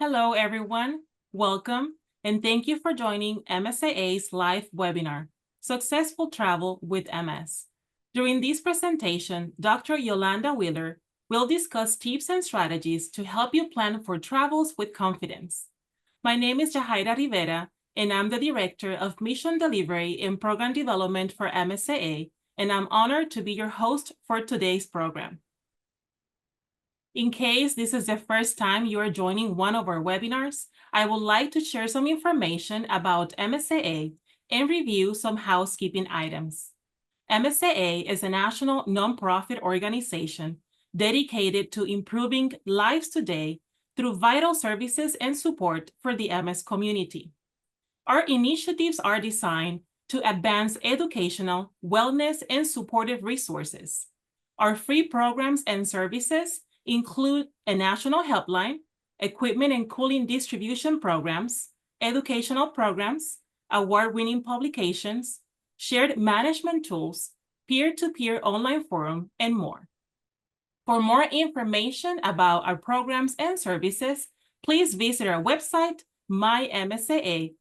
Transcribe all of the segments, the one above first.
Hello, everyone. Welcome, and thank you for joining MSAA's live webinar, Successful Travel with MS. During this presentation, Dr. Yolanda Wheeler will discuss tips and strategies to help you plan for travels with confidence. My name is Jahaira Rivera, and I'm the Director of Mission Delivery and Program Development for MSAA, and I'm honored to be your host for today's program. In case this is the first time you are joining one of our webinars, I would like to share some information about MSAA and review some housekeeping items. MSAA is a national nonprofit organization dedicated to improving lives today through vital services and support for the MS community. Our initiatives are designed to advance educational, wellness, and supportive resources. Our free programs and services include a national helpline, equipment and cooling distribution programs, educational programs, award-winning publications, shared management tools, peer-to-peer online forum, and more. For more information about our programs and services, please visit our website, mymsaa.org.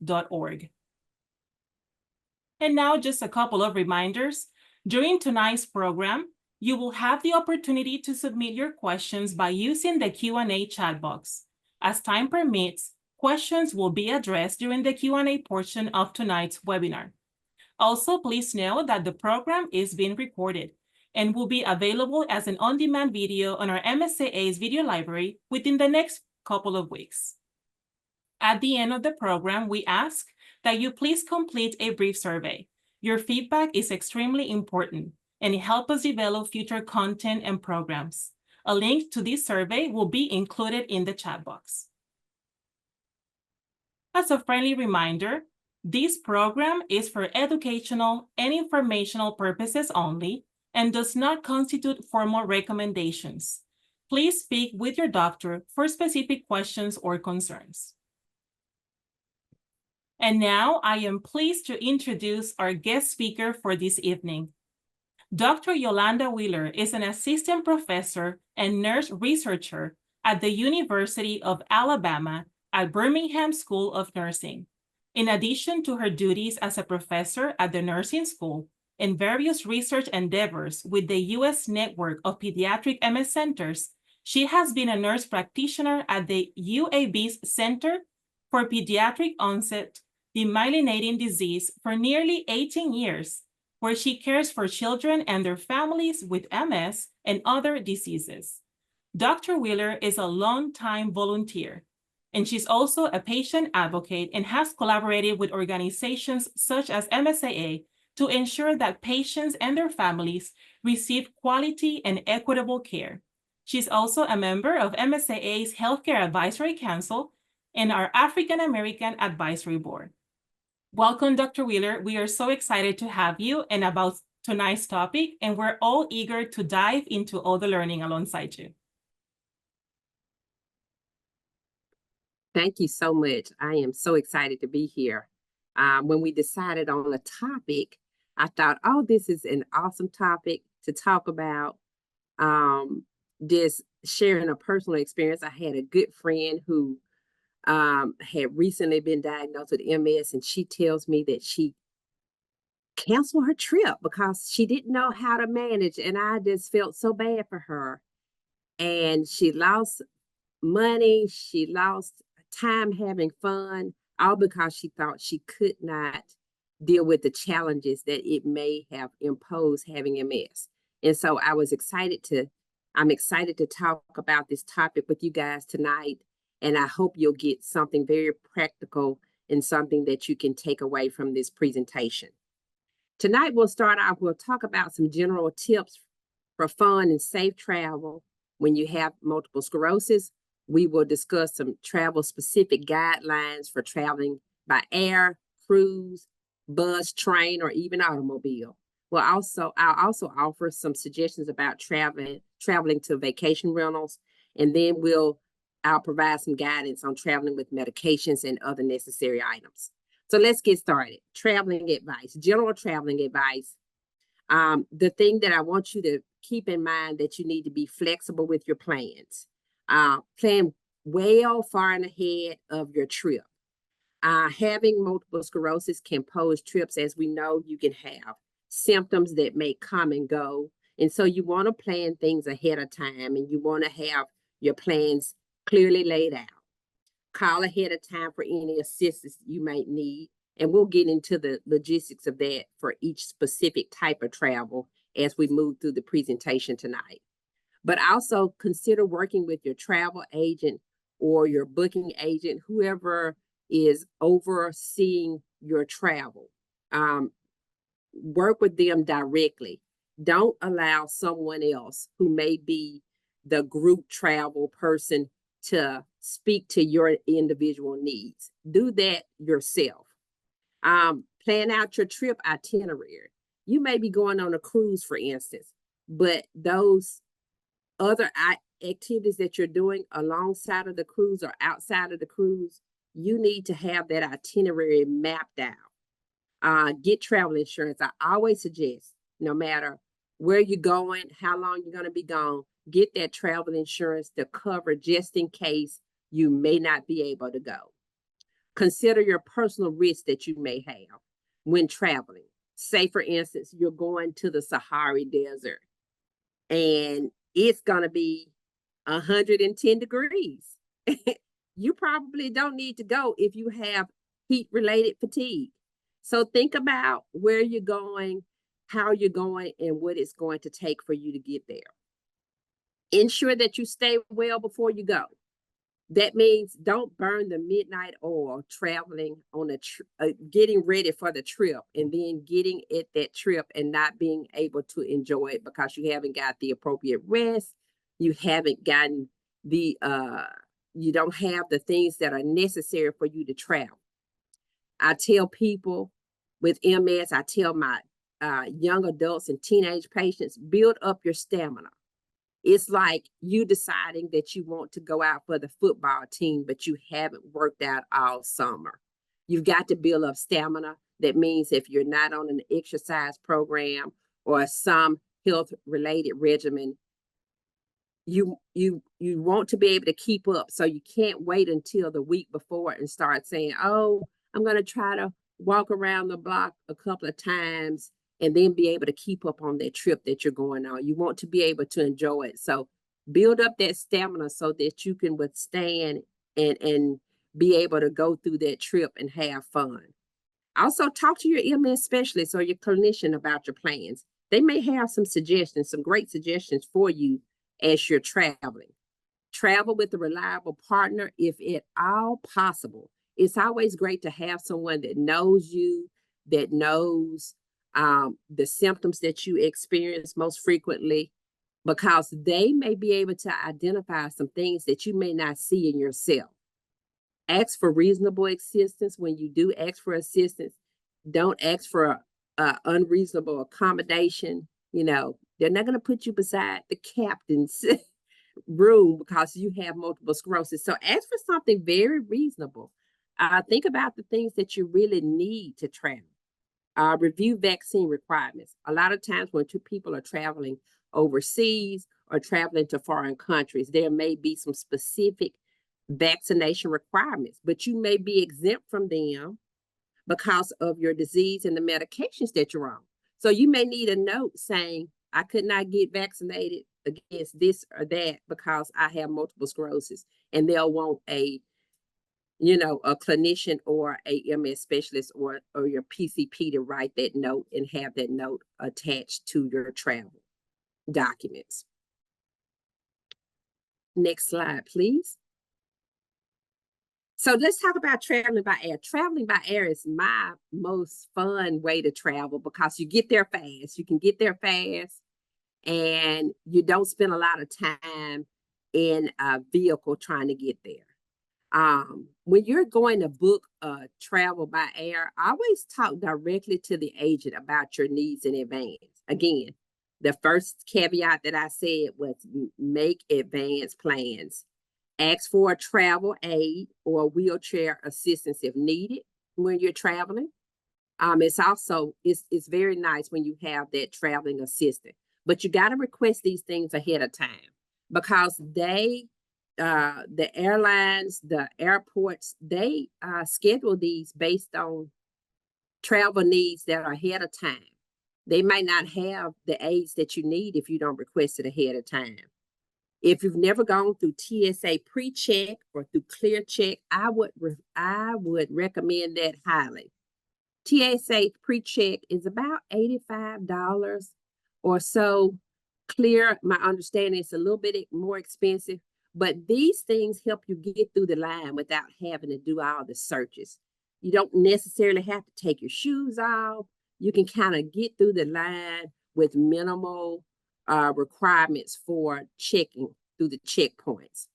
And now just a couple of reminders. During tonight's program, you will have the opportunity to submit your questions by using the Q&A chat box. As time permits, questions will be addressed during the Q&A portion of tonight's webinar. Also, please know that the program is being recorded and will be available as an on-demand video on our MSAA's video library within the next couple of weeks. At the end of the program, we ask that you please complete a brief survey. Your feedback is extremely important, and it helps us develop future content and programs. A link to this survey will be included in the chat box. As a friendly reminder, this program is for educational and informational purposes only and does not constitute formal recommendations. Please speak with your doctor for specific questions or concerns. And now I am pleased to introduce our guest speaker for this evening. Dr. Yolanda Wheeler is an assistant professor and nurse researcher at the University of Alabama at Birmingham School of Nursing. In addition to her duties as a professor at the nursing school and various research endeavors with the U.S. network of pediatric MS centers, she has been a nurse practitioner at the UAB's Center for Pediatric Onset Demyelinating Disease for nearly 18 years, where she cares for children and their families with MS and other diseases. Dr. Wheeler is a longtime volunteer, and she's also a patient advocate and has collaborated with organizations such as MSAA to ensure that patients and their families receive quality and equitable care. She's also a member of MSAA's Healthcare Advisory Council and our African American Advisory Board. Welcome, Dr. Wheeler. We are so excited to have you and about tonight's topic, and we're all eager to dive into all the learning alongside you. Thank you so much. I am so excited to be here. When we decided on the topic, I thought, oh, this is an awesome topic to talk about. Just sharing a personal experience. I had a good friend who had recently been diagnosed with MS, and she tells me that she canceled her trip because she didn't know how to manage, and I just felt so bad for her. And she lost money, she lost time having fun, all because she thought she could not deal with the challenges that it may have imposed having MS. And so I'm excited to talk about this topic with you guys tonight. And I hope you'll get something very practical and something that you can take away from this presentation. Tonight, we'll talk about some general tips for fun and safe travel when you have multiple sclerosis. We will discuss some travel-specific guidelines for traveling by air, cruise, bus, train, or even automobile. I'll also offer some suggestions about traveling to vacation rentals, and then I'll provide some guidance on traveling with medications and other necessary items. So let's get started. Traveling advice, general traveling advice. The thing that I want you to keep in mind that you need to be flexible with your plans. Plan well far and ahead of your trip. Having multiple sclerosis can pose trips, as we know. You can have symptoms that may come and go. And so you want to plan things ahead of time, and you want to have your plans clearly laid out. Call ahead of time for any assistance you might need. And we'll get into the logistics of that for each specific type of travel as we move through the presentation tonight. But also consider working with your travel agent or your booking agent, whoever is overseeing your travel. Work with them directly. Don't allow someone else who may be the group travel person to speak to your individual needs. Do that yourself. Plan out your trip itinerary. You may be going on a cruise, for instance, but those other activities that you're doing alongside of the cruise or outside of the cruise, you need to have that itinerary mapped out. Get travel insurance. I always suggest, no matter where you're going, how long you're going to be gone, get that travel insurance to cover just in case you may not be able to go. Consider your personal risks that you may have when traveling. Say, for instance, you're going to the Sahara Desert and it's going to be 110 degrees. You probably don't need to go if you have heat-related fatigue. So think about where you're going, how you're going, and what it's going to take for you to get there. Ensure that you stay well before you go. That means don't burn the midnight oil traveling on getting ready for the trip and then getting at that trip and not being able to enjoy it because you haven't got the appropriate rest. You haven't gotten you don't have the things that are necessary for you to travel. I tell people with MS, I tell my young adults and teenage patients, build up your stamina. It's like you deciding that you want to go out for the football team, but you haven't worked out all summer. You've got to build up stamina. That means if you're not on an exercise program or some health-related regimen, you want to be able to keep up. So you can't wait until the week before and start saying, oh, I'm going to try to walk around the block a couple of times and then be able to keep up on that trip that you're going on. You want to be able to enjoy it. So build up that stamina so that you can withstand and be able to go through that trip and have fun. Also, talk to your MS specialist or your clinician about your plans. They may have some suggestions, some great suggestions for you as you're traveling. Travel with a reliable partner if at all possible. It's always great to have someone that knows you, that knows the symptoms that you experience most frequently, because they may be able to identify some things that you may not see in yourself. Ask for reasonable assistance. When you do ask for assistance, don't ask for unreasonable accommodation. You know, they're not going to put you beside the captain's room because you have multiple sclerosis. So ask for something very reasonable. Think about the things that you really need to travel. Review vaccine requirements. A lot of times when two people are traveling overseas or traveling to foreign countries, there may be some specific vaccination requirements, but you may be exempt from them because of your disease and the medications that you're on. So you may need a note saying, I could not get vaccinated against this or that because I have multiple sclerosis, and they'll want a clinician or a MS specialist or your PCP to write that note and have that note attached to your travel documents. Next slide, please. So let's talk about traveling by air. Traveling by air is my most fun way to travel because you get there fast. You can get there fast and you don't spend a lot of time in a vehicle trying to get there. When you're going to book travel by air, always talk directly to the agent about your needs in advance. Again, the first caveat that I said was make advance plans. Ask for a travel aid or wheelchair assistance if needed when you're traveling. It's very nice when you have that traveling assistant, but you got to request these things ahead of time because they the airlines, the airports, they schedule these based on travel needs that are ahead of time. They might not have the aids that you need if you don't request it ahead of time. If you've never gone through TSA pre-check or through ClearCheck, I would recommend that highly. TSA pre-check is about $85 or so. Clear, my understanding is a little bit more expensive, but these things help you get through the line without having to do all the searches. You don't necessarily have to take your shoes off. You can kind of get through the line with minimal requirements for checking through the checkpoints.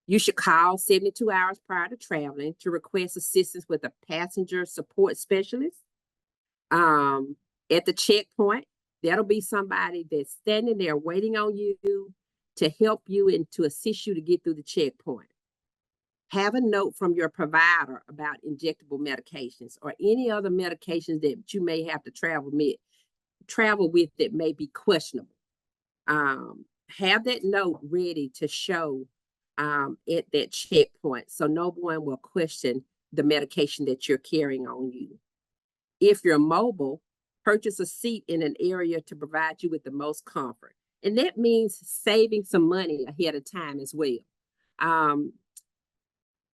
You should call 72 hours prior to traveling to request assistance with a passenger support specialist. At the checkpoint, that'll be somebody that's standing there waiting on you to help you and to assist you to get through the checkpoint. Have a note from your provider about injectable medications or any other medications that you may have to travel with that may be questionable. Have that note ready to show at that checkpoint so no one will question the medication that you're carrying on you. If you're mobile, purchase a seat in an area to provide you with the most comfort. And that means saving some money ahead of time as well.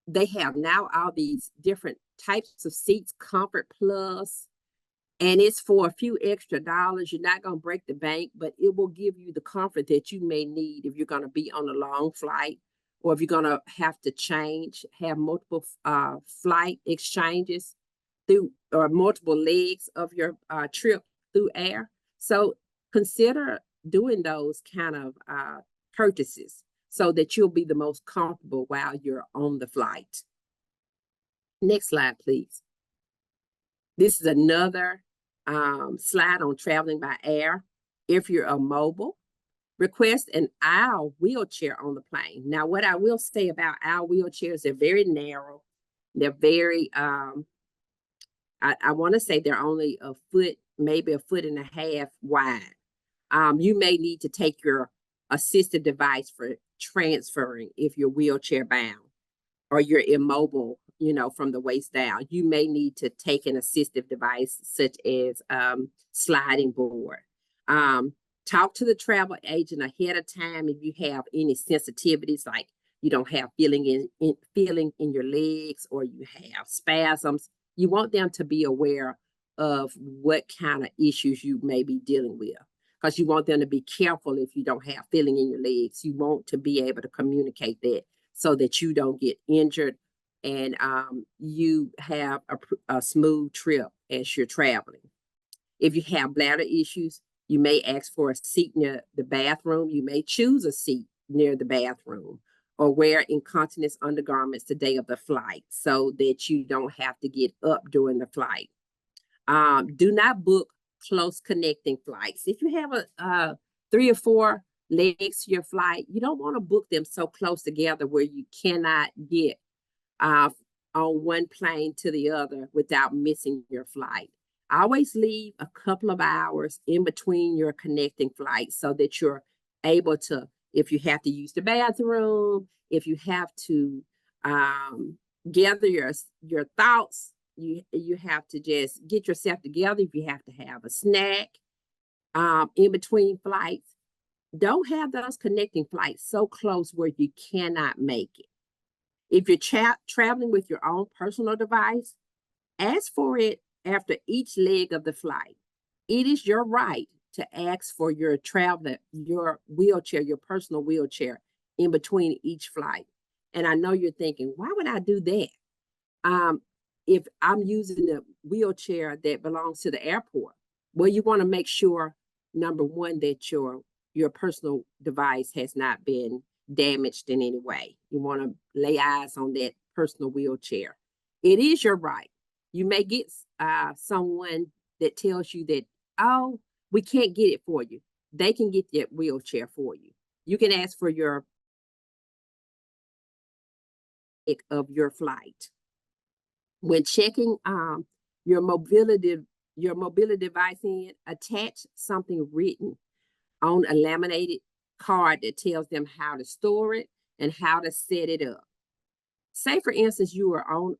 They have now all these different types of seats, Comfort Plus, and it's for a few extra dollars. You're not going to break the bank, but it will give you the comfort that you may need if you're going to be on a long flight or if you're going to have to have multiple flight exchanges through or multiple legs of your trip through air. So consider doing those kind of purchases so that you'll be the most comfortable while you're on the flight. Next slide, please. This is another slide on traveling by air. If you're a mobile, request an aisle wheelchair on the plane. Now, what I will say about aisle wheelchairs, they're very narrow. They're very, I want to say they're only a foot, maybe a foot and a half wide. You may need to take your assistive device for transferring if you're wheelchair bound or you're immobile, from the waist down. You may need to take an assistive device such as sliding board. Talk to the travel agent ahead of time if you have any sensitivities, like you don't have feeling in your legs or you have spasms. You want them to be aware of what kind of issues you may be dealing with, because you want them to be careful if you don't have feeling in your legs. You want to be able to communicate that so that you don't get injured and you have a smooth trip as you're traveling. If you have bladder issues, you may ask for a seat near the bathroom. You may choose a seat near the bathroom or wear incontinence undergarments the day of the flight so that you don't have to get up during the flight. Do not book close connecting flights. If you have a 3 or 4 legs to your flight, you don't want to book them so close together where you cannot get on one plane to the other without missing your flight. Always leave a couple of hours in between your connecting flights so that you're able to, if you have to use the bathroom, if you have to gather your thoughts, you have to just get yourself together. If you have to have a snack in between flights, don't have those connecting flights so close where you cannot make it. If you're traveling with your own personal device, ask for it after each leg of the flight. It is your right to ask for your wheelchair, your personal wheelchair in between each flight. And I know you're thinking, why would I do that? If I'm using the wheelchair that belongs to the airport, well, you want to make sure, number one, that your personal device has not been damaged in any way. You want to lay eyes on that personal wheelchair. It is your right. You may get someone that tells you that, oh, we can't get it for you. They can get that wheelchair for you. You can ask for your flight. When checking your mobility device in, attach something written on a laminated card that tells them how to store it and how to set it up. Say, for instance, you are on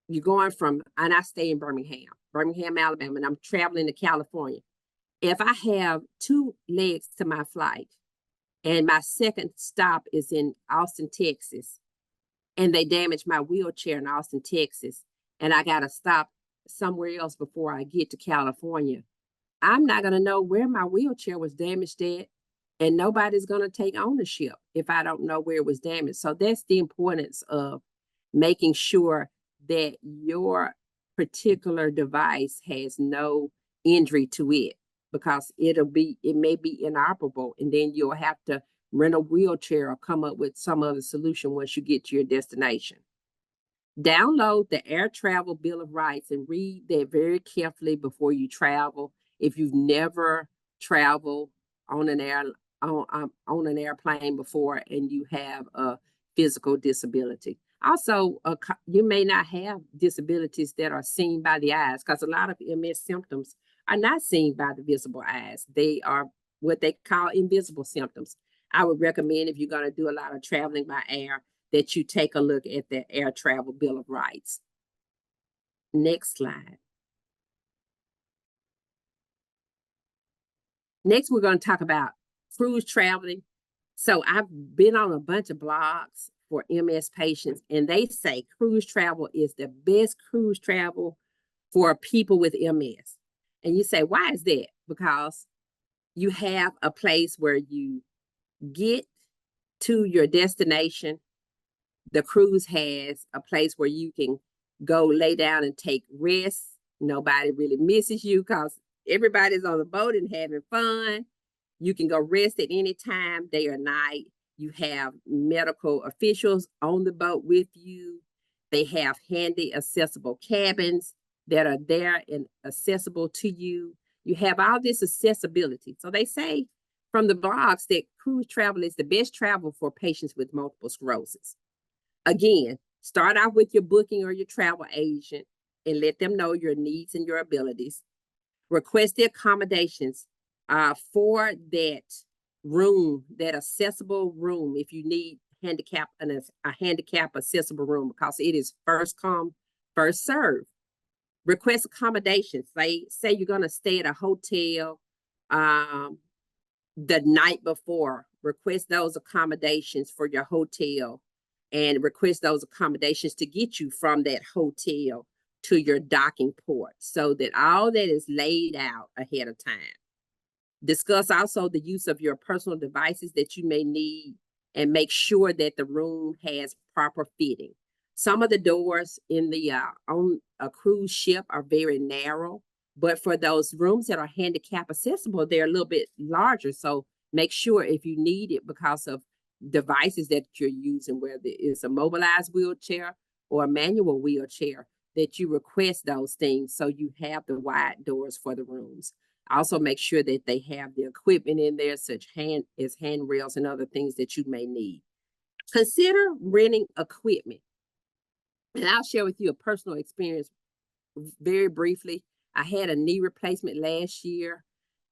you're going from, and I stay in Birmingham, Alabama, and I'm traveling to California. If I have 2 legs to my flight and my second stop is in Austin, Texas, and they damage my wheelchair in Austin, Texas, and I got to stop somewhere else before I get to California, I'm not going to know where my wheelchair was damaged at, and nobody's going to take ownership if I don't know where it was damaged. So that's the importance of making sure that your particular device has no injury to it, because it may be inoperable, and then you'll have to rent a wheelchair or come up with some other solution once you get to your destination. Download the Air Travel Bill of Rights and read that very carefully before you travel. If you've never traveled on an airplane before and you have a physical disability. Also, you may not have disabilities that are seen by the eyes, because a lot of MS symptoms are not seen by the visible eyes. They are what they call invisible symptoms. I would recommend, if you're going to do a lot of traveling by air, that you take a look at the Air Travel Bill of Rights. Next slide. Next, we're going to talk about cruise traveling. So I've been on a bunch of blogs for MS patients, and they say cruise travel is the best cruise travel for people with MS. And you say, why is that? Because you have a place where you get to your destination. The cruise has a place where you can go lay down and take rest. Nobody really misses you because everybody's on the boat and having fun. You can go rest at any time, day or night. You have medical officials on the boat with you. They have handy, accessible cabins that are there and accessible to you. You have all this accessibility. So they say from the blogs that cruise travel is the best travel for patients with multiple sclerosis. Again, start out with your booking or your travel agent and let them know your needs and your abilities. Request the accommodations for that room, that accessible room, if you need a handicap accessible room, because it is first come, first serve. Request accommodations. Say you're going to stay at a hotel the night before. Request those accommodations for your hotel, and request those accommodations to get you from that hotel to your docking port, so that all that is laid out ahead of time. Discuss also the use of your personal devices that you may need, and make sure that the room has proper fitting. Some of the doors in the on a cruise ship are very narrow, but for those rooms that are handicap accessible, they're a little bit larger. So make sure, if you need it because of devices that you're using, whether it's a mobilized wheelchair or a manual wheelchair, that you request those things so you have the wide doors for the rooms. Also make sure that they have the equipment in there, such as handrails and other things that you may need. Consider renting equipment. And I'll share with you a personal experience very briefly. I had a knee replacement last year.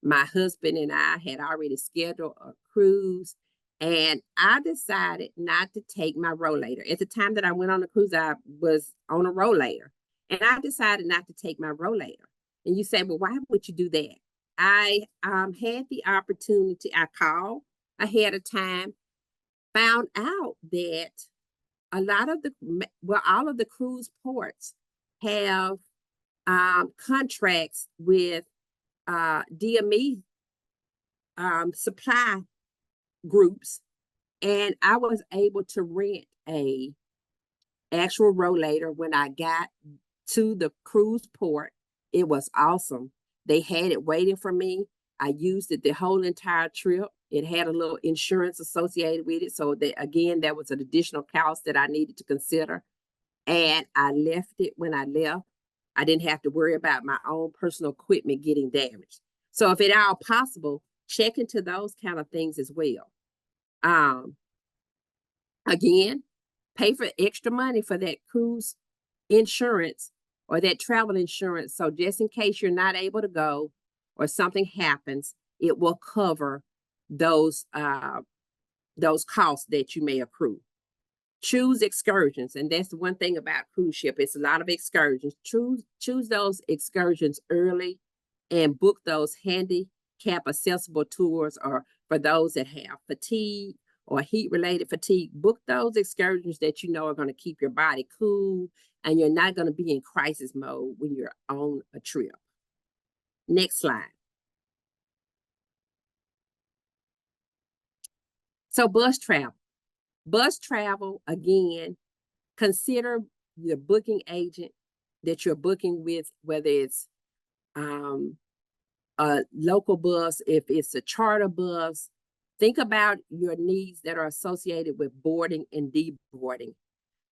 My husband and I had already scheduled a cruise, and I decided not to take my rollator. At the time that I went on the cruise, I was on a rollator, and I decided not to take my rollator. And you say, well, why would you do that? I had the opportunity. I called ahead of time, found out that all of the cruise ports have contracts with DME supply groups, and I was able to rent a actual rollator when I got to the cruise port. It was awesome. They had it waiting for me. I used it the whole entire trip. It had a little insurance associated with it, so that, again, that was an additional cost that I needed to consider. And I left it when I left. I didn't have to worry about my own personal equipment getting damaged. So if at all possible, check into those kind of things as well. Again, pay for extra money for that cruise insurance or that travel insurance. So just in case you're not able to go or something happens, it will cover those those costs that you may accrue. Choose excursions, and that's the one thing about cruise ship. It's a lot of excursions. Choose those excursions early and book those handicap accessible tours, or for those that have fatigue or heat related fatigue, book those excursions that you know are going to keep your body cool and you're not going to be in crisis mode when you're on a trip. Next slide. So bus travel. Bus travel, again, consider your booking agent that you're booking with, whether it's a local bus, if it's a charter bus. Think about your needs that are associated with boarding and deboarding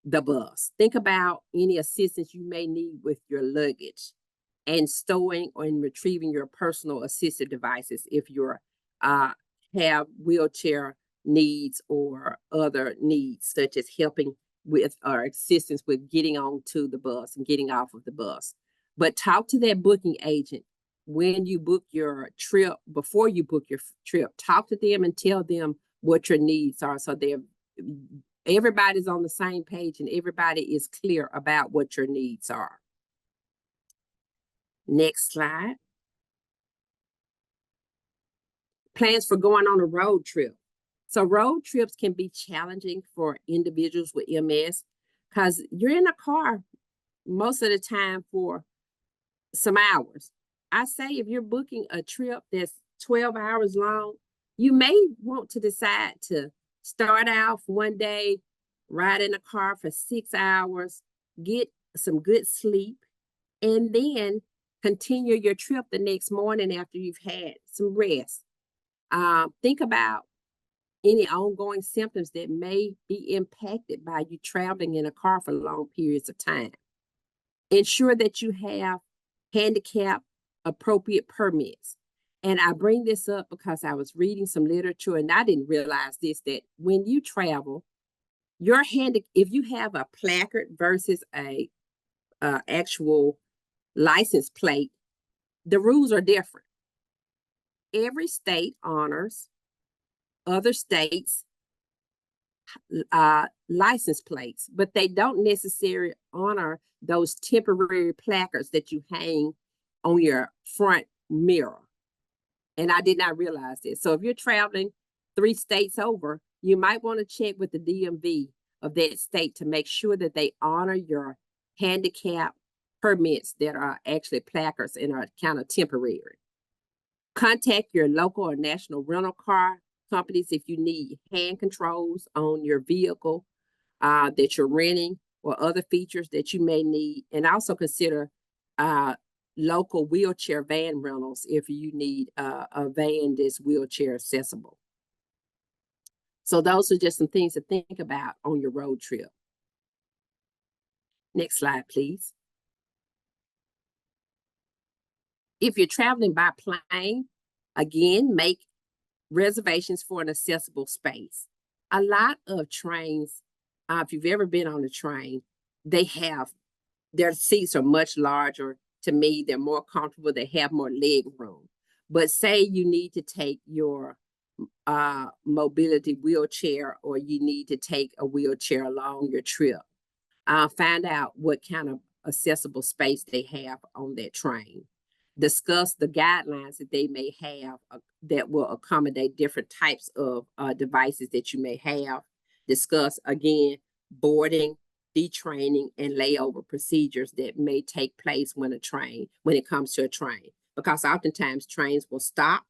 the bus. Think about any assistance you may need with your luggage and stowing or in retrieving your personal assistive devices if you're have wheelchair needs or other needs, such as helping with or assistance with getting onto the bus and getting off of the bus. But talk to that booking agent when you book your trip, before you book your trip. Talk to them and tell them what your needs are, so everybody's on the same page and everybody is clear about what your needs are. Next slide. Plans for going on a road trip. So road trips can be challenging for individuals with MS because you're in a car most of the time for some hours. I say if you're booking a trip that's 12 hours long, you may want to decide to start off one day, ride in a car for 6 hours, get some good sleep, and then continue your trip the next morning after you've had some rest. Think about any ongoing symptoms that may be impacted by you traveling in a car for long periods of time. Ensure that you have handicap appropriate permits. And I bring this up because I was reading some literature and I didn't realize this, that when you travel, if you have a placard versus a actual license plate, the rules are different. Every state honors other states' license plates, but they don't necessarily honor those temporary placards that you hang on your front mirror. And I did not realize this. So if you're traveling 3 states over, you might want to check with the DMV of that state to make sure that they honor your handicap permits that are actually placards and are kind of temporary. Contact your local or national rental car companies if you need hand controls on your vehicle that you're renting or other features that you may need. And also consider local wheelchair van rentals if you need a van that's wheelchair accessible. So those are just some things to think about on your road trip. Next slide, please. If you're traveling by plane, again, make reservations for an accessible space. A lot of trains, if you've ever been on a train, their seats are much larger. To me, they're more comfortable. They have more leg room. But say you need to take your mobility wheelchair, or you need to take a wheelchair along your trip. Find out what kind of accessible space they have on that train. Discuss the guidelines that they may have that will accommodate different types of devices that you may have. Discuss, again, boarding, detraining, and layover procedures that may take place when it comes to a train. Because oftentimes trains will stop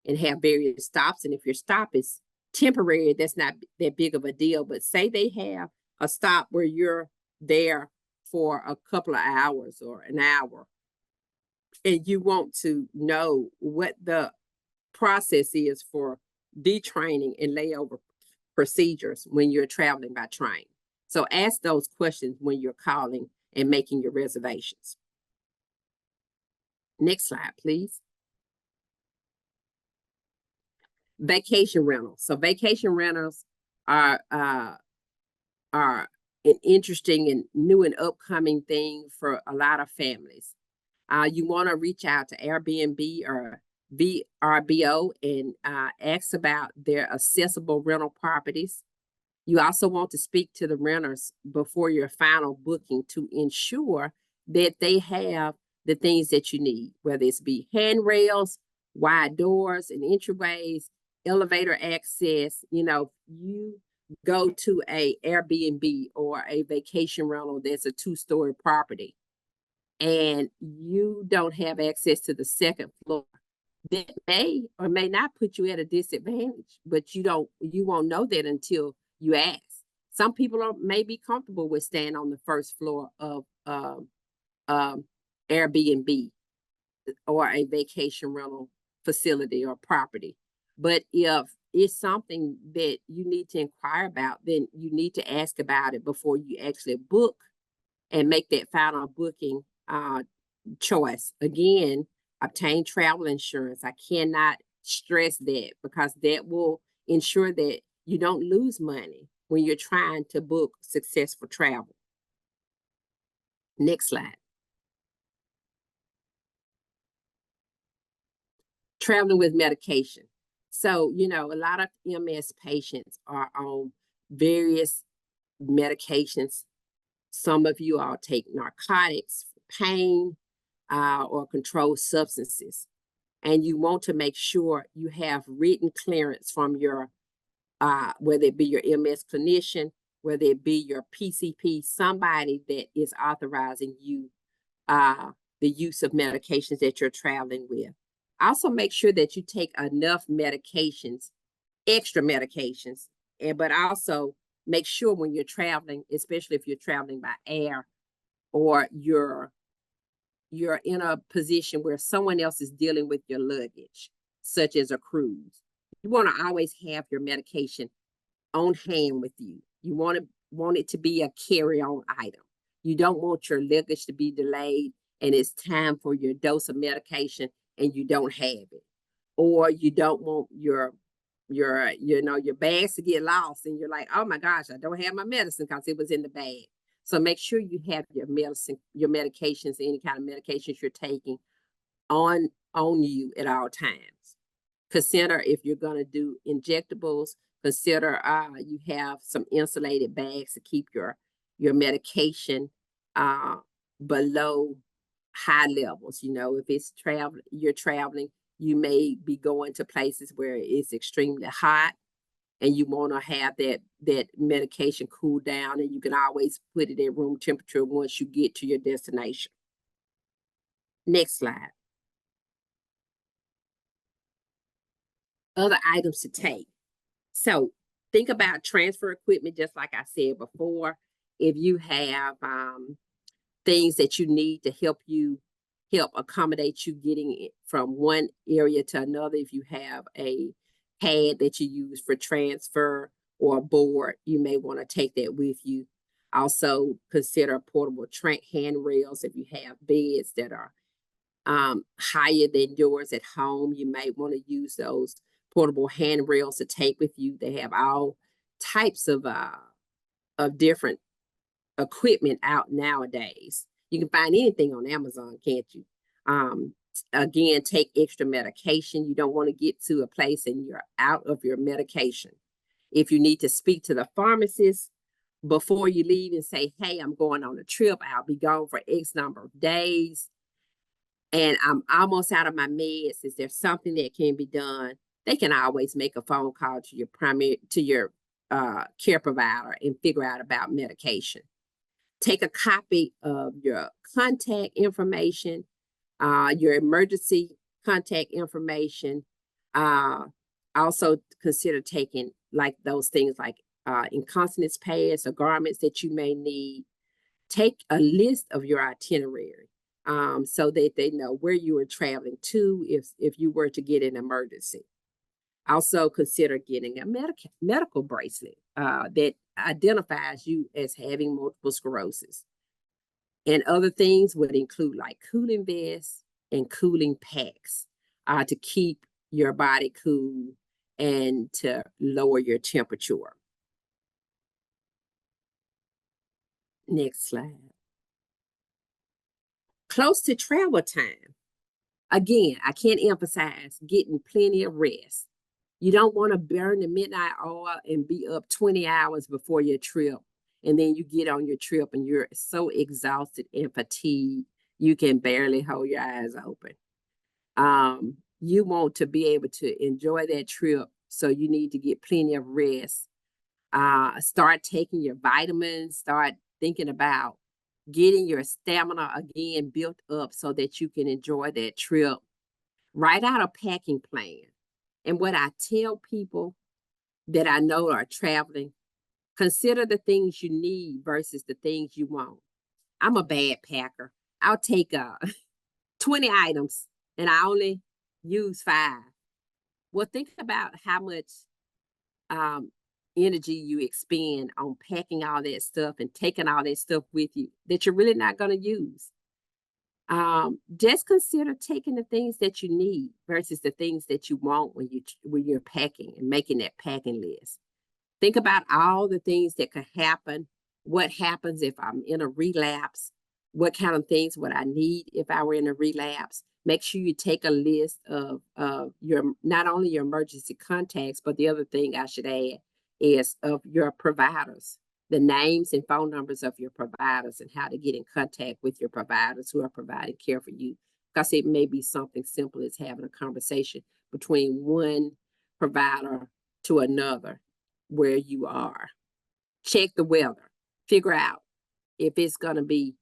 and have various stops. And if your stop is temporary, that's not that big of a deal. But say they have a stop where you're there for a couple of hours or an hour, and you want to know what the process is for detraining and layover procedures when you're traveling by train. So ask those questions when you're calling and making your reservations. Next slide, please. Vacation rentals. So vacation rentals are an interesting and new and upcoming thing for a lot of families. You want to reach out to Airbnb or VRBO and ask about their accessible rental properties. You also want to speak to the renters before your final booking to ensure that they have the things that you need, whether it's be handrails, wide doors and entryways, elevator access. You go to a Airbnb or a vacation rental that's a 2-story property and you don't have access to the second floor, that may or may not put you at a disadvantage, but you won't know that until you ask. Some people may be comfortable with staying on the first floor of Airbnb or a vacation rental facility or property. But if it's something that you need to inquire about, then you need to ask about it before you actually book and make that final booking choice. Again, obtain travel insurance. I cannot stress that because that will ensure that you don't lose money when you're trying to book successful travel. Next slide. Traveling with medication. So, a lot of MS patients are on various medications. Some of you all take narcotics for pain or controlled substances. And you want to make sure you have written clearance from your, whether it be your MS clinician, whether it be your PCP, somebody that is authorizing you the use of medications that you're traveling with. Also make sure that you take enough medications, extra medications, but also make sure when you're traveling, especially if you're traveling by air or you're in a position where someone else is dealing with your luggage, such as a cruise. You want to always have your medication on hand with you. You want it to be a carry-on item. You don't want your luggage to be delayed and it's time for your dose of medication and you don't have it. Or you don't want your bags to get lost and you're like, oh my gosh, I don't have my medicine because it was in the bag. So make sure you have your medicine, your medications, any kind of medications you're taking on you at all times. Consider if you're going to do injectables, consider you have some insulated bags to keep your medication below high levels. If it's you're traveling, you may be going to places where it's extremely hot and you want to have that medication cool down, and you can always put it at room temperature once you get to your destination. Next slide. Other items to take. So think about transfer equipment, just like I said before. If you have things that you need to help accommodate you getting it from one area to another, if you have a pad that you use for transfer or a board, you may want to take that with you. Also consider portable handrails. If you have beds that are higher than yours at home, you might want to use those portable handrails to take with you. They have all types of different equipment out nowadays. You can find anything on Amazon, can't you? Again, take extra medication. You don't want to get to a place and you're out of your medication. If you need to speak to the pharmacist before you leave and say, hey, I'm going on a trip, I'll be gone for X number of days, and I'm almost out of my meds, is there something that can be done? They can always make a phone call to your care provider and figure out about medication. Take a copy of your contact information, your emergency contact information. Also consider taking like those things like incontinence pads or garments that you may need. Take a list of your itinerary so that they know where you are traveling to if you were to get an emergency. Also consider getting a medical bracelet that identifies you as having multiple sclerosis. And other things would include like cooling vests and cooling packs to keep your body cool and to lower your temperature. Next slide. Close to travel time. Again, I can't emphasize getting plenty of rest. You don't want to burn the midnight oil and be up 20 hours before your trip. And then you get on your trip and you're so exhausted and fatigued, you can barely hold your eyes open. You want to be able to enjoy that trip. So you need to get plenty of rest. Start taking your vitamins, start thinking about getting your stamina again built up so that you can enjoy that trip. Write out a packing plan. And what I tell people that I know are traveling, consider the things you need versus the things you want. I'm a bad packer. I'll take 20 items and I only use 5. Well, think about how much um, energy you expend on packing all that stuff and taking all that stuff with you that you're really not going to use. Just consider taking the things that you need versus the things that you want when you're packing and making that packing list. Think about all the things that could happen. What happens if I'm in a relapse? What kind of things would I need if I were in a relapse? Make sure you take a list of your not only your emergency contacts, but the other thing I should add is of your providers, the names and phone numbers of your providers and how to get in contact with your providers who are providing care for you. Because it may be something simple as having a conversation between one provider to another where you are. Check the weather. Figure out if it's going to be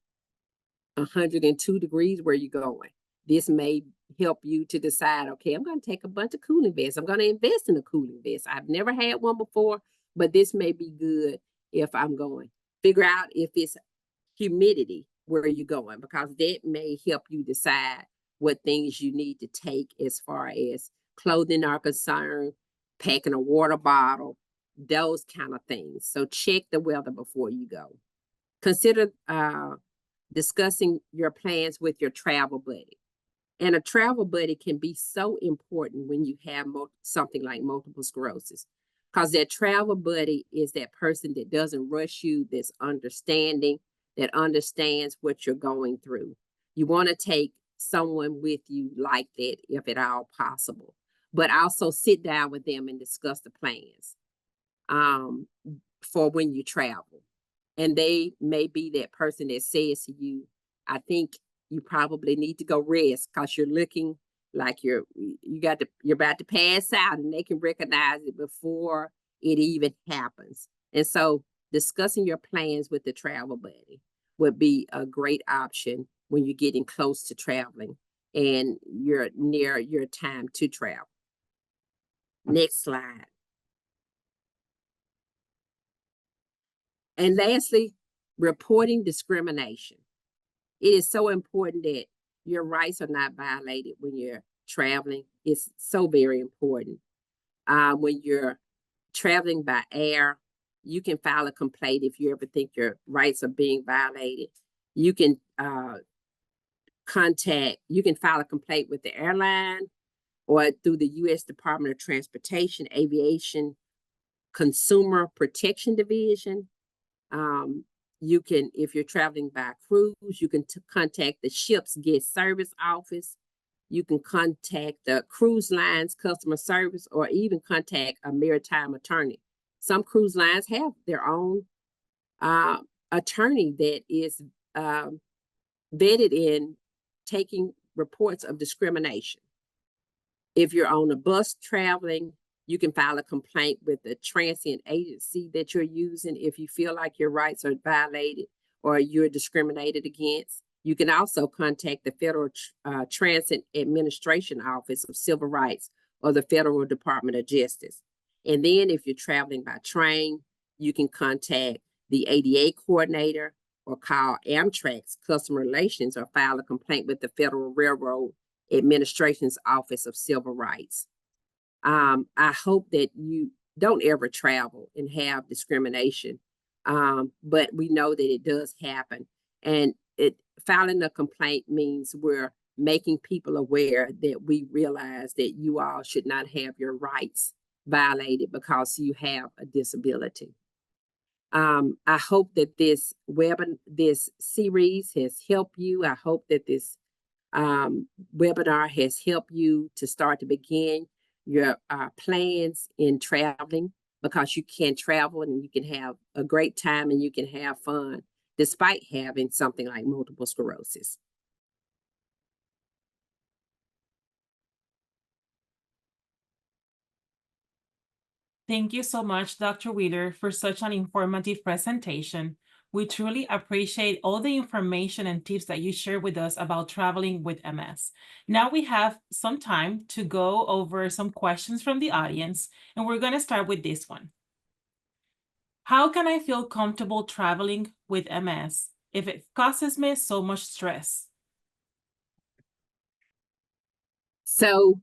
102 degrees where you're going. This may help you to decide, okay, I'm going to take a bunch of cooling vests. I'm going to invest in a cooling vest. I've never had one before, but this may be good if I'm going. Figure out if it's humidity where you're going, because that may help you decide what things you need to take as far as clothing are concerned, packing a water bottle, those kind of things. So check the weather before you go. Consider discussing your plans with your travel buddy. And a travel buddy can be so important when you have something like multiple sclerosis, because that travel buddy is that person that doesn't rush you, that's understanding, that understands what you're going through. You want to take someone with you like that if at all possible, but also sit down with them and discuss the plans for when you travel. And they may be that person that says to you, I think you probably need to go rest because you're looking like you're about to pass out, and they can recognize it before it even happens. And so discussing your plans with the travel buddy would be a great option when you're getting close to traveling and you're near your time to travel. Next slide. And lastly, reporting discrimination. It is so important that your rights are not violated when you're traveling. It's so very important. When you're traveling by air, you can file a complaint if you ever think your rights are being violated. You can you can file a complaint with the airline or through the U.S. Department of Transportation, Aviation Consumer Protection Division. You can, if you're traveling by cruise, you can contact the ship's guest service office. You can contact the cruise line's customer service, or even contact a maritime attorney. Some cruise lines have their own attorney that is vetted in taking reports of discrimination. If you're on a bus traveling, you can file a complaint with the transient agency that you're using if you feel like your rights are violated or you're discriminated against. You can also contact the Federal Transit Administration Office of Civil Rights or the Federal Department of Justice. And then if you're traveling by train, you can contact the ADA coordinator or call Amtrak's customer relations or file a complaint with the Federal Railroad Administration's Office of Civil Rights. I hope that you don't ever travel and have discrimination, but we know that it does happen. And filing a complaint means we're making people aware that we realize that you all should not have your rights violated because you have a disability. I hope that this series has helped you. I hope that this webinar has helped you to start to begin your plans in traveling, because you can travel and you can have a great time and you can have fun despite having something like multiple sclerosis. Thank you so much, Dr. Wheeler, for such an informative presentation. We truly appreciate all the information and tips that you share with us about traveling with MS. Now we have some time to go over some questions from the audience, and we're going to start with this one. How can I feel comfortable traveling with MS if it causes me so much stress? So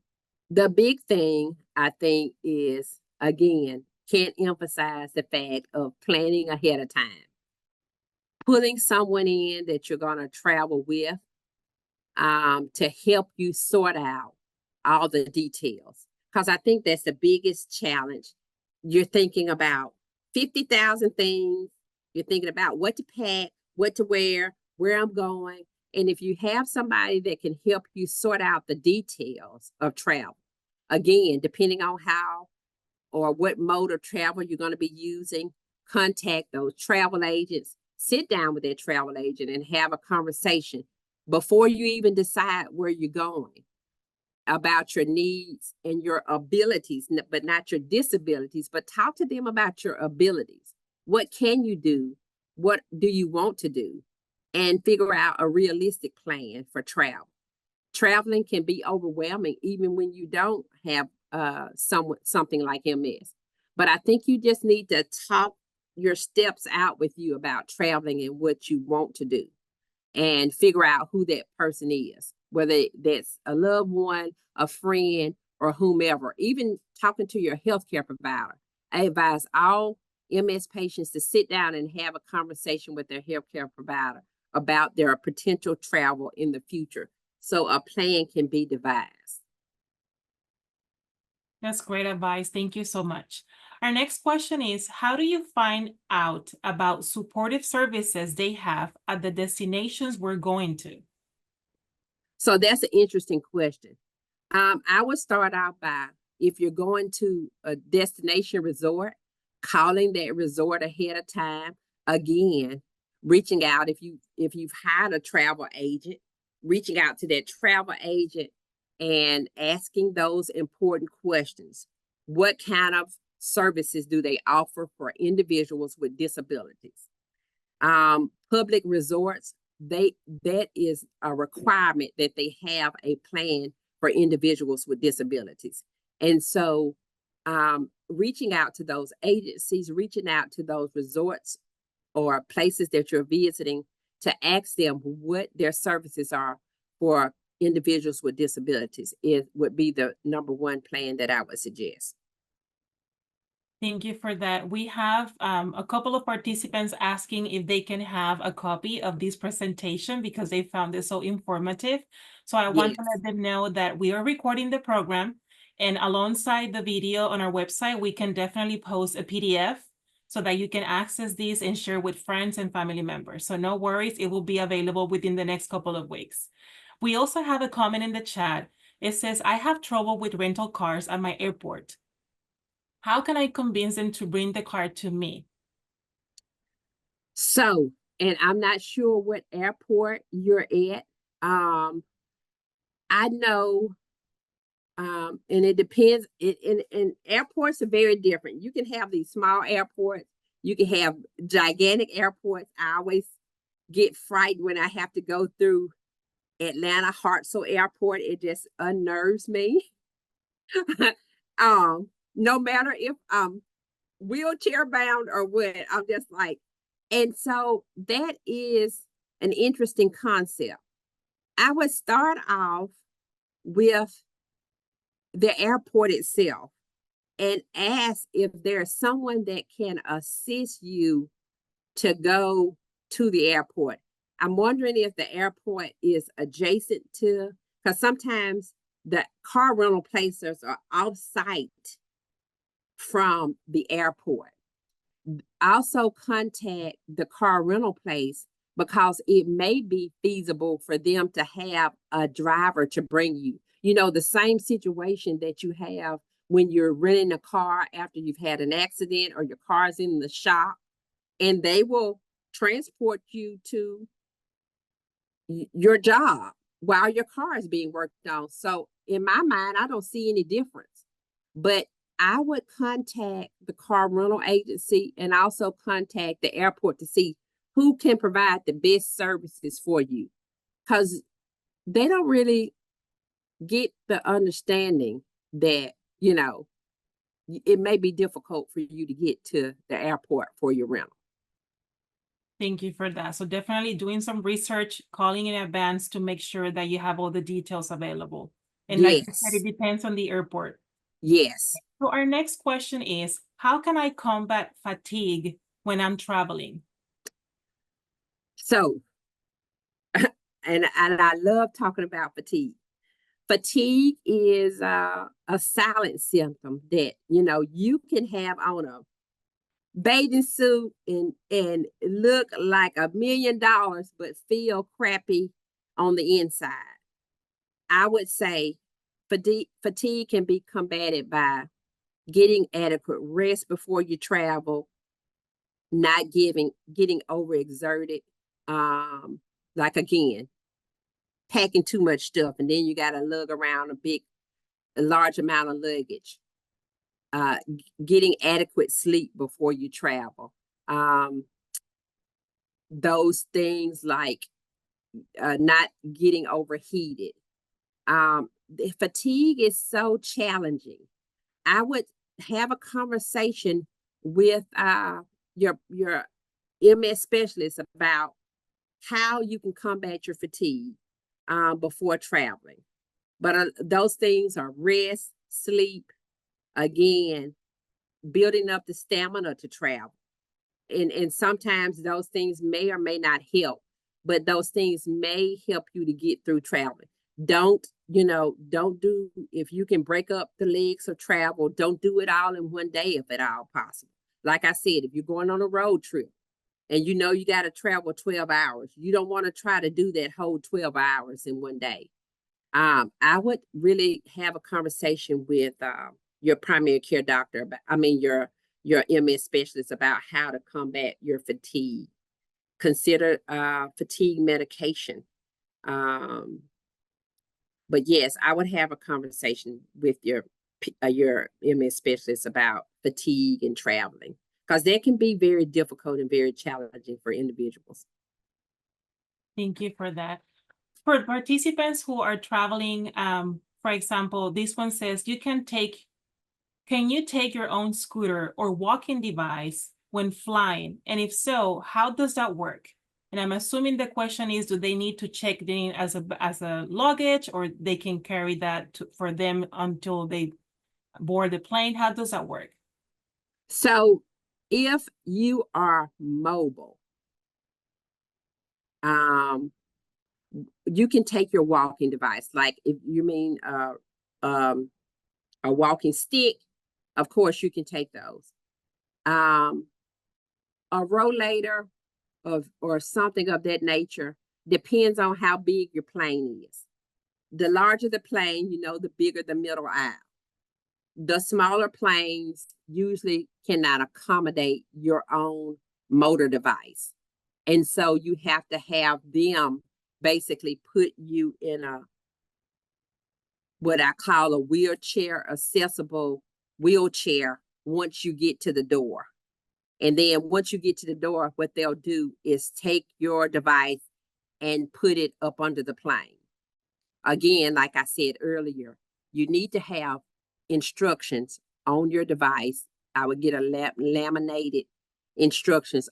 the big thing, I think, is, again, can't emphasize the fact of planning ahead of time. Putting someone in that you're going to travel with to help you sort out all the details. Because I think that's the biggest challenge. You're thinking about 50,000 things. You're thinking about what to pack, what to wear, where I'm going. And if you have somebody that can help you sort out the details of travel, again, depending on how or what mode of travel you're going to be using, contact those travel agents. Sit down with that travel agent and have a conversation before you even decide where you're going, about your needs and your abilities, but not your disabilities. But talk to them about your abilities. What can you do? What do you want to do? And figure out a realistic plan for travel. Traveling can be overwhelming even when you don't have something like MS. But I think you just need to talk your steps out with you about traveling and what you want to do, and figure out who that person is, whether that's a loved one, a friend, or whomever. Even talking to your healthcare provider. I advise all MS patients to sit down and have a conversation with their healthcare provider about their potential travel in the future, so a plan can be devised. That's great advice. Thank you so much. Our next question is, how do you find out about supportive services they have at the destinations we're going to? So that's an interesting question. I would start out by, if you're going to a destination resort, calling that resort ahead of time. Again, reaching out, if you've hired a travel agent, reaching out to that travel agent and asking those important questions. What kind of services do they offer for individuals with disabilities? Public resorts, that is a requirement that they have a plan for individuals with disabilities. And so reaching out to those agencies, reaching out to those resorts or places that you're visiting, to ask them what their services are for individuals with disabilities would be the number one plan that I would suggest. Thank you for that. We have a couple of participants asking if they can have a copy of this presentation because they found it so informative. So I want to let them know that we are recording the program, and alongside the video on our website, we can definitely post a PDF so that you can access these and share with friends and family members. So no worries, it will be available within the next couple of weeks. We also have a comment in the chat. It says, I have trouble with rental cars at my airport. How can I convince them to bring the car to me? So, and I'm not sure what airport you're at. I know, and it depends. And airports are very different. You can have these small airports. You can have gigantic airports. I always get frightened when I have to go through Atlanta Hartselle Airport. It just unnerves me. No matter if I'm wheelchair bound or what, I'm just like, and so that is an interesting concept. I would start off with the airport itself and ask if there's someone that can assist you to go to the airport. I'm wondering if the airport is adjacent to, because sometimes the car rental places are off site from the airport. Also contact the car rental place because it may be feasible for them to have a driver to bring you. You know, the same situation that you have when you're renting a car after you've had an accident or your car's in the shop, and they will transport you to your job while your car is being worked on. So in my mind, I don't see any difference. But I would contact the car rental agency and also contact the airport to see who can provide the best services for you, because they don't really get the understanding that, you know, it may be difficult for you to get to the airport for your rental. Thank you for that. So definitely doing some research, calling in advance to make sure that you have all the details available. And like you said, Yes. it depends on the airport. Yes. So our next question is, how can I combat fatigue when I'm traveling? So, and I love talking about fatigue. Fatigue is a silent symptom that, you know, you can have on a bathing suit and look like $1,000,000 but feel crappy on the inside. I would say fatigue can be combated by getting adequate rest before you travel, not getting overexerted. Like again, packing too much stuff, and then you got to lug around a large amount of luggage. Getting adequate sleep before you travel. Those things like not getting overheated. The fatigue is so challenging. I would have a conversation with your MS specialist about how you can combat your fatigue before traveling. But those things are rest, sleep, again, building up the stamina to travel. And sometimes those things may or may not help, but those things may help you to get through traveling. Don't, don't do, if you can break up the legs of travel, don't do it all in one day if at all possible. Like I said, if you're going on a road trip and you know you got to travel 12 hours, you don't want to try to do that whole 12 hours in one day. I would really have a conversation with your primary care doctor, your MS specialist about how to combat your fatigue. Consider fatigue medication. But yes, I would have a conversation with your MS specialist about fatigue and traveling, because that can be very difficult and very challenging for individuals. Thank you for that. For participants who are traveling, for example, this one says can you take your own scooter or walking device when flying? And if so, how does that work? And I'm assuming the question is, do they need to check it in as a luggage, or they can carry that for them until they board the plane? How does that work? So if you are mobile, you can take your walking device. Like if you mean a walking stick, of course you can take those. A rollator or something of that nature depends on how big your plane is. The larger the plane, the bigger the middle aisle. The smaller planes usually cannot accommodate your own motor device. And so you have to have them basically put you in what I call a wheelchair accessible wheelchair once you get to the door. And then once you get to the door, what they'll do is take your device and put it up under the plane. Again, like I said earlier, you need to have instructions on your device. I would get a laminated instructions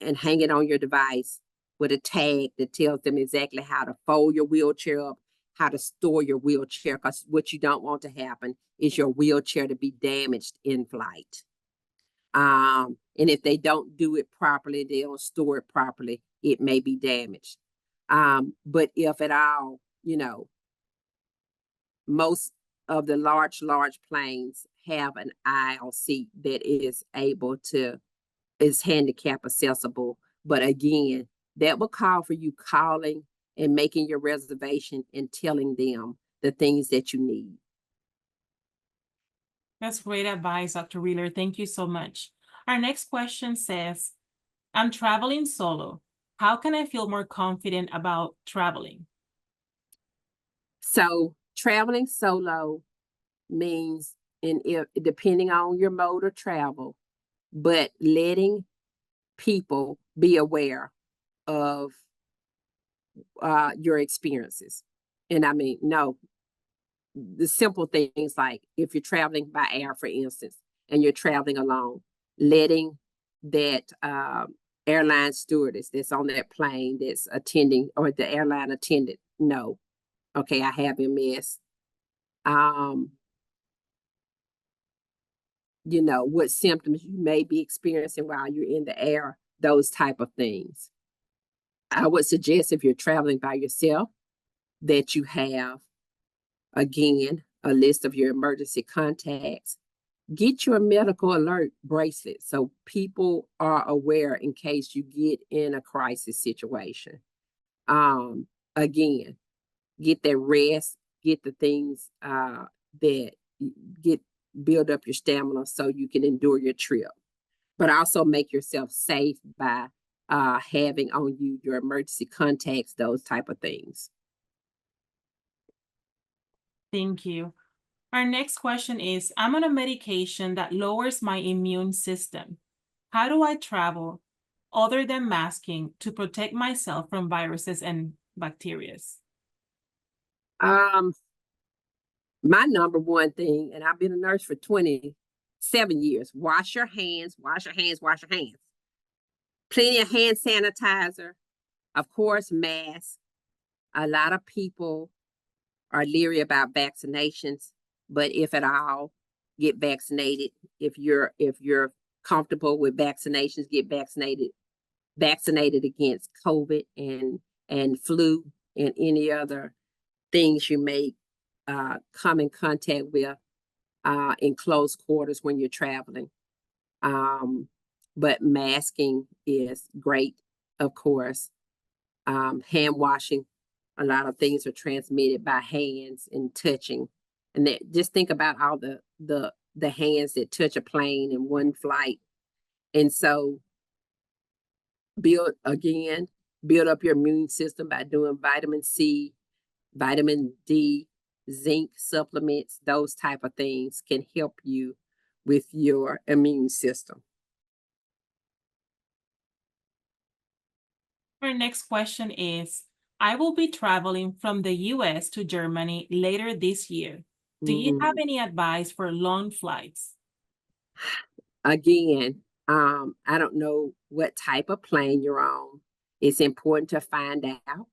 and hang it on your device with a tag that tells them exactly how to fold your wheelchair up, how to store your wheelchair, because what you don't want to happen is your wheelchair to be damaged in flight. And if they don't do it properly, they don't store it properly, it may be damaged. But if at all, most of the large planes have an aisle seat that is handicap accessible. But again, That will call for you calling and making your reservation and telling them the things that you need. That's great advice, Dr. Wheeler. Thank you so much. Our next question says, I'm traveling solo. How can I feel more confident about traveling? So traveling solo means, and if depending on your mode of travel, but letting people be aware of your experiences. And I mean, no, the simple things like if you're traveling by air, for instance, and you're traveling alone, letting that airline stewardess that's on that plane that's attending, or the airline attendant, know, okay, I have MS. Um, you know, what symptoms you may be experiencing while you're in the air, those type of things. I would suggest if you're traveling by yourself that you have, again, a list of your emergency contacts. Get your medical alert bracelet so people are aware in case you get in a crisis situation. Again, get that rest, get the things that get build up your stamina so you can endure your trip. But also make yourself safe by having on you your emergency contacts, those type of things. Thank you. Our next question is, I'm on a medication that lowers my immune system. How do I travel other than masking to protect myself from viruses and bacteria? Um, my number one thing, and I've been a nurse for 27 years, wash your hands, wash your hands, wash your hands. Plenty of hand sanitizer, of course, masks. A lot of people are leery about vaccinations, but if at all, get vaccinated. If you're comfortable with vaccinations, get vaccinated. Vaccinated against COVID and flu and any other things you may come in contact with in close quarters when you're traveling. But masking is great, of course. Hand washing, a lot of things are transmitted by hands and touching. And that, just think about all the hands that touch a plane in one flight. And so build again, build up your immune system by doing vitamin C, vitamin D, zinc supplements, those type of things can help you with your immune system. Our next question is, I will be traveling from the US to Germany later this year. Do you have any advice for long flights? Again, I don't know what type of plane you're on. It's important to find out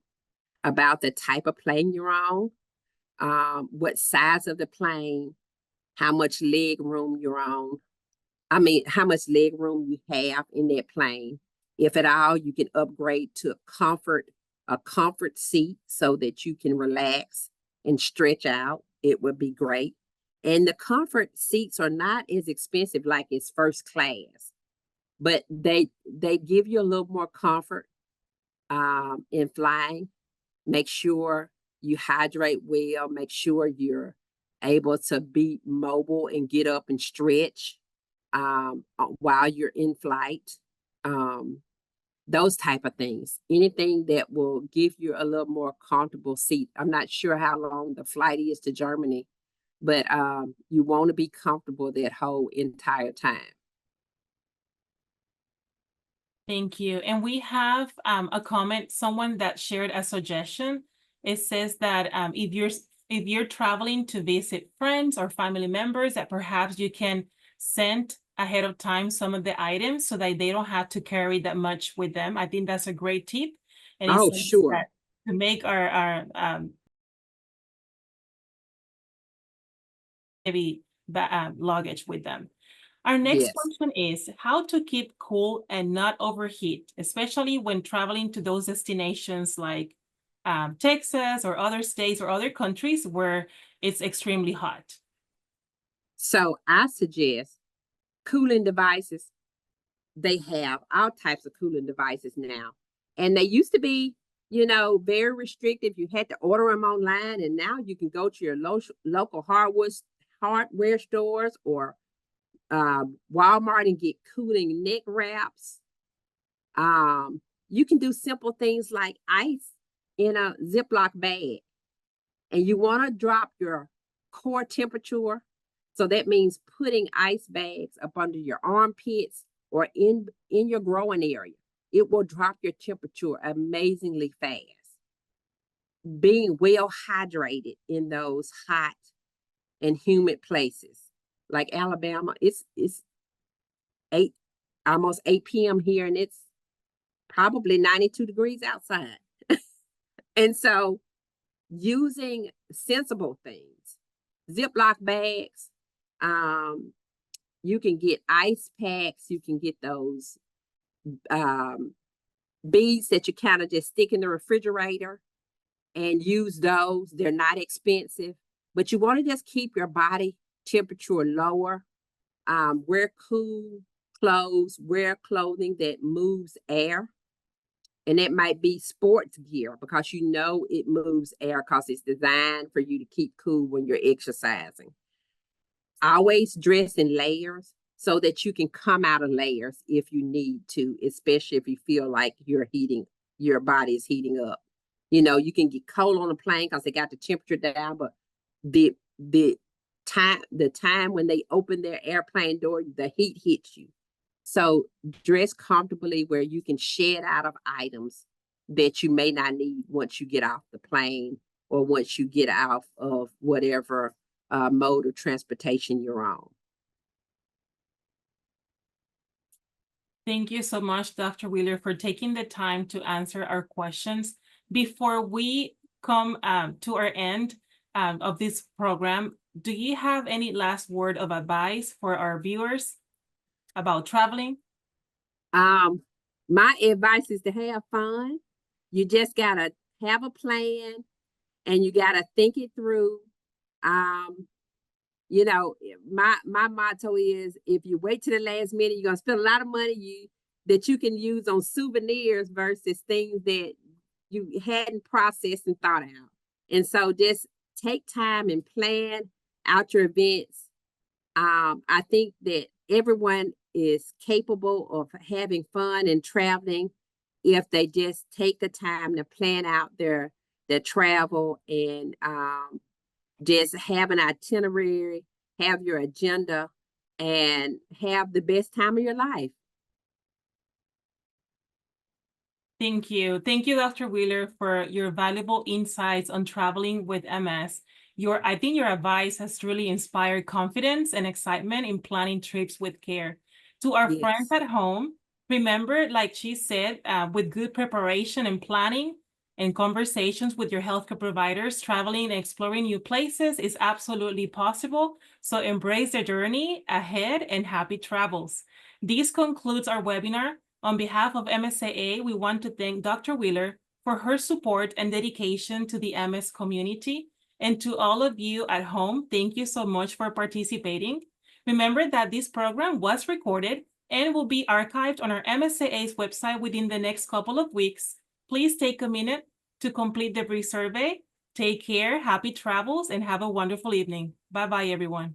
about the type of plane you're on, what size of the plane, how much leg room you're on. I mean, how much leg room you have in that plane. If at all, you can upgrade to a comfort seat so that you can relax and stretch out. It would be great. And the comfort seats are not as expensive like it's first class, but they give you a little more comfort in flying. Make sure you hydrate well. Make sure you're able to be mobile and get up and stretch while you're in flight. Those type of things. Anything that will give you a little more comfortable seat. I'm not sure how long the flight is to Germany, but you want to be comfortable that whole entire time. Thank you. And we have a comment, someone that shared a suggestion. It says that if you're traveling to visit friends or family members, that perhaps you can send ahead of time some of the items so that they don't have to carry that much with them. I think that's a great tip. And it Oh, says sure. that to make our heavy luggage with them. Our next Yes. question is how to keep cool and not overheat, especially when traveling to those destinations like Texas or other states or other countries where it's extremely hot. So I suggest cooling devices. They have all types of cooling devices now. And they used to be, very restrictive. You had to order them online, and now you can go to your local hardware stores or Walmart and get cooling neck wraps. You can do simple things like ice in a Ziploc bag, and you want to drop your core temperature. So that means putting ice bags up under your armpits or in your growing area. It will drop your temperature amazingly fast. Being well hydrated in those hot and humid places like Alabama, it's 8 almost 8 p.m. here, and it's probably 92 degrees outside. And so using sensible things, Ziploc bags, you can get ice packs, you can get those beads that you kind of just stick in the refrigerator and use those. They're not expensive, but you want to just keep your body temperature lower. Wear cool clothes, wear clothing that moves air. And it might be sports gear because it moves air because it's designed for you to keep cool when you're exercising. Always dress in layers so that you can come out of layers if you need to, especially if you feel like your body is heating up. You can get cold on a plane because they got the temperature down, but the time when they open their airplane door, the heat hits you. So dress comfortably where you can shed out of items that you may not need once you get off the plane or once you get off of whatever mode of transportation you're on. Thank you so much, Dr. Wheeler, for taking the time to answer our questions. Before we come to our end of this program, do you have any last word of advice for our viewers about traveling? My advice is to have fun. You just gotta have a plan and you gotta think it through. My motto is if you wait to the last minute, you're gonna spend a lot of money that you can use on souvenirs versus things that you hadn't processed and thought out. And so just take time and plan out your events. I think that everyone is capable of having fun and traveling if they just take the time to plan out their travel and just have an itinerary, have your agenda, and have the best time of your life. Thank you. Thank you, Dr. Wheeler, for your valuable insights on traveling with MS. I think your advice has really inspired confidence and excitement in planning trips with care. To our friends at home, remember, like she said, with good preparation and planning and conversations with your healthcare providers, traveling and exploring new places is absolutely possible. So embrace the journey ahead and happy travels. This concludes our webinar. On behalf of MSAA, we want to thank Dr. Wheeler for her support and dedication to the MS community. And to all of you at home, thank you so much for participating. Remember that this program was recorded and will be archived on our MSAA's website within the next couple of weeks. Please take a minute to complete the brief survey. Take care, happy travels, and have a wonderful evening. Bye-bye, everyone.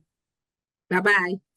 Bye-bye.